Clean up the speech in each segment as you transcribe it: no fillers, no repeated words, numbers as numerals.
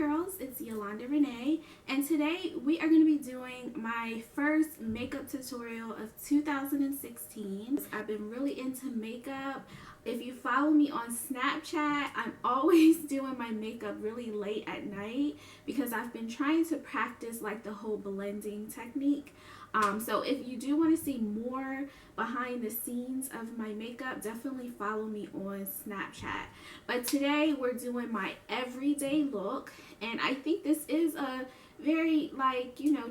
curls, it's Yolanda Renee, and today we are going to be doing my first makeup tutorial of 2016. I've been really into makeup. If you follow me on Snapchat, I'm always doing my makeup really late at night because I've been trying to practice like the whole blending technique. So if you do want to see more behind the scenes of my makeup, definitely follow me on Snapchat. But today we're doing my everyday look, and I think this is a very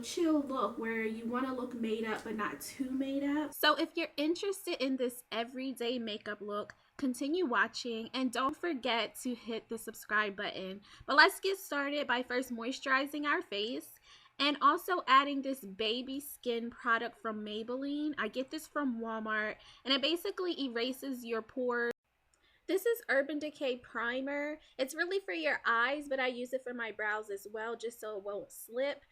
chill look where you want to look made up but not too made up. So if you're interested in this everyday makeup look, continue watching and don't forget to hit the subscribe button. But let's get started by first moisturizing our face and also adding this baby skin product from Maybelline. I get this from Walmart and it basically erases your pores. This is Urban Decay Primer. It's really for your eyes, but I use it for my brows as well just so it won't slip.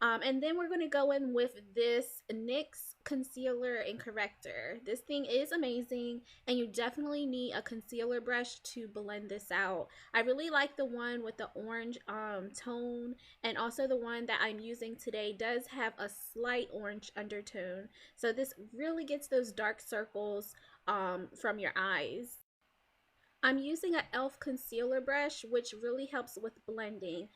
And then we're going to go in with this NYX concealer and corrector. This thing is amazing and you definitely need a concealer brush to blend this out. I really like the one with the orange tone, and also the one that I'm using today does have a slight orange undertone. So this really gets those dark circles from your eyes. I'm using an e.l.f. concealer brush, which really helps with blending.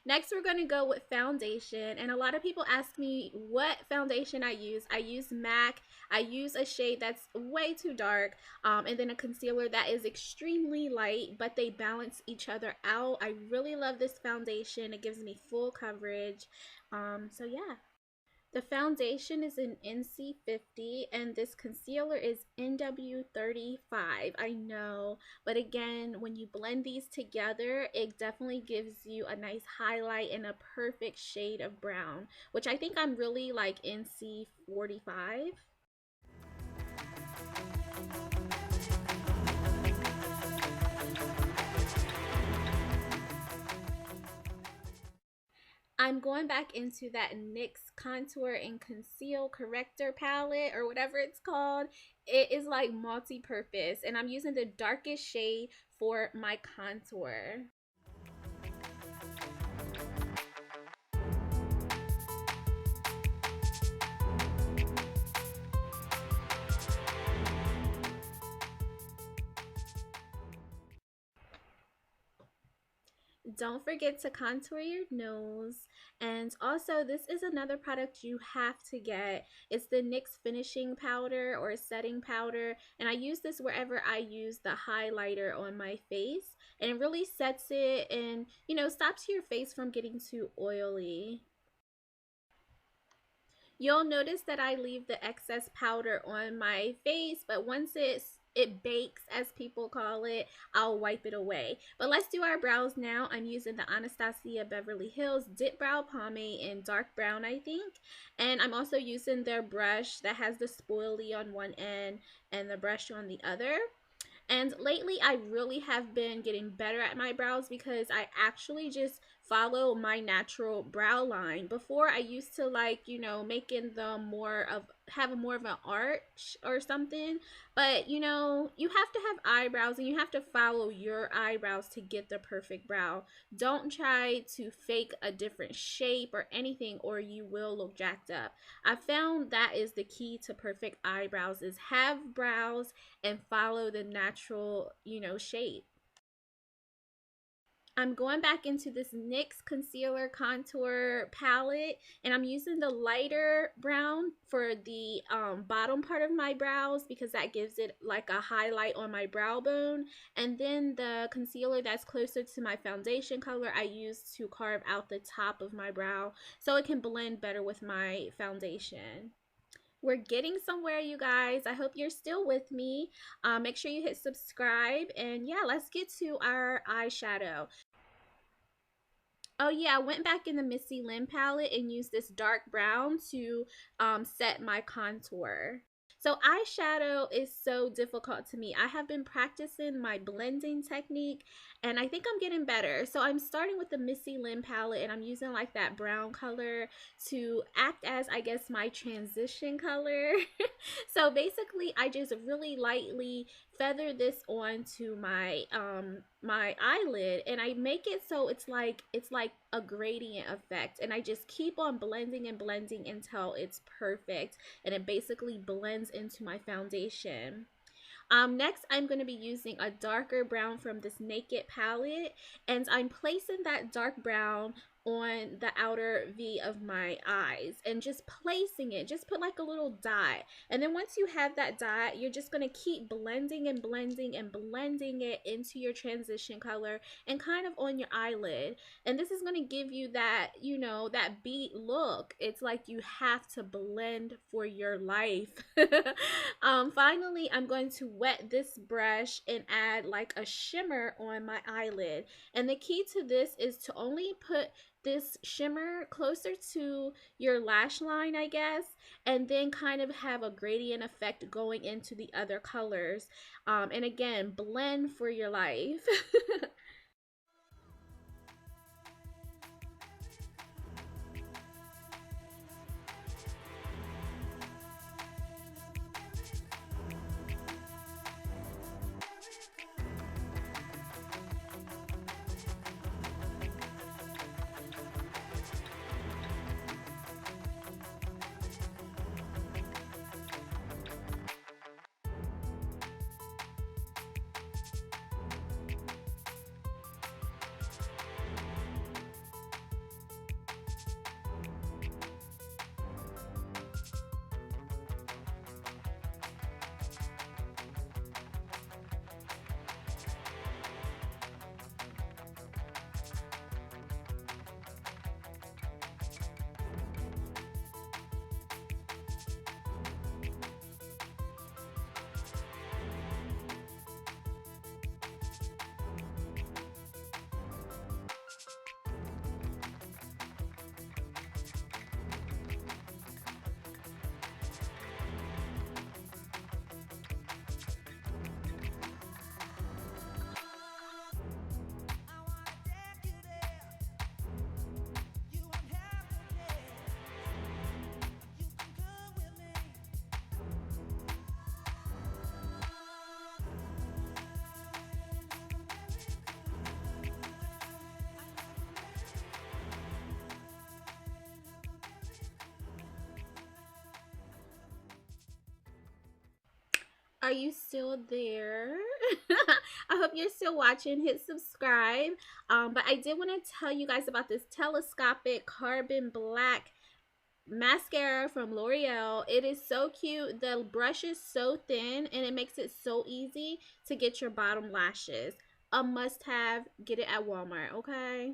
Next, we're going to go with foundation, and a lot of people ask me what foundation I use. I use MAC. I use a shade that's way too dark, and then a concealer that is extremely light, but they balance each other out. I really love this foundation. It gives me full coverage. So yeah. The foundation is in NC50 and this concealer is NW35. I know, but again, when you blend these together, it definitely gives you a nice highlight and a perfect shade of brown, which I think I'm really like NC45. I'm going back into that NYX Contour and Conceal Corrector palette, or whatever it's called. It is like multi-purpose, and I'm using the darkest shade for my contour. Don't forget to contour your nose. And also, this is another product you have to get. It's the NYX finishing powder or setting powder, and I use this wherever I use the highlighter on my face, and it really sets it and stops your face from getting too oily. You'll notice that I leave the excess powder on my face, but once it bakes, as people call it, I'll wipe it away. But let's do our brows now. I'm using the Anastasia Beverly Hills Dip Brow Pomade in dark brown, I think. And I'm also using their brush that has the spoilie on one end and the brush on the other. And lately, I really have been getting better at my brows because I actually just follow my natural brow line. Before, I used to making them have more of an arch or something. But you have to have eyebrows and you have to follow your eyebrows to get the perfect brow. Don't try to fake a different shape or anything, or you will look jacked up. I found that is the key to perfect eyebrows, is have brows and follow the natural shape. I'm going back into this NYX Concealer Contour palette, and I'm using the lighter brown for the bottom part of my brows because that gives it like a highlight on my brow bone. And then the concealer that's closer to my foundation color I use to carve out the top of my brow so it can blend better with my foundation. We're getting somewhere, you guys. I hope you're still with me. Make sure you hit subscribe, and yeah, let's get to our eyeshadow. Oh yeah, I went back in the Missy LYNN palette and used this dark brown to set my contour. So eyeshadow is so difficult to me. I have been practicing my blending technique and I think I'm getting better. So I'm starting with the Missy LYNN palette and I'm using like that brown color to act as, I guess, my transition color. So basically I just really lightly feather this onto my my eyelid, and I make it so it's like a gradient effect, and I just keep on blending and blending until it's perfect, and it basically blends into my foundation. Next, I'm going to be using a darker brown from this Naked palette, and I'm placing that dark brown on the outer V of my eyes and just placing it. Just put like a little dot, and then once you have that dot, you're just going to keep blending and blending and blending it into your transition color and kind of on your eyelid. And this is going to give you that, you know, that beat look. It's like you have to blend for your life. Finally, I'm going to wet this brush and add like a shimmer on my eyelid. And the key to this is to only put this shimmer closer to your lash line, I guess, and then kind of have a gradient effect going into the other colors. And again, blend for your life. Are you still there? I hope you're still watching. Hit subscribe. But I did want to tell you guys about this Telescopic Carbon Black mascara from L'Oreal. It is so cute. The brush is so thin, and it makes it so easy to get your bottom lashes. A must have. Get it at Walmart, okay?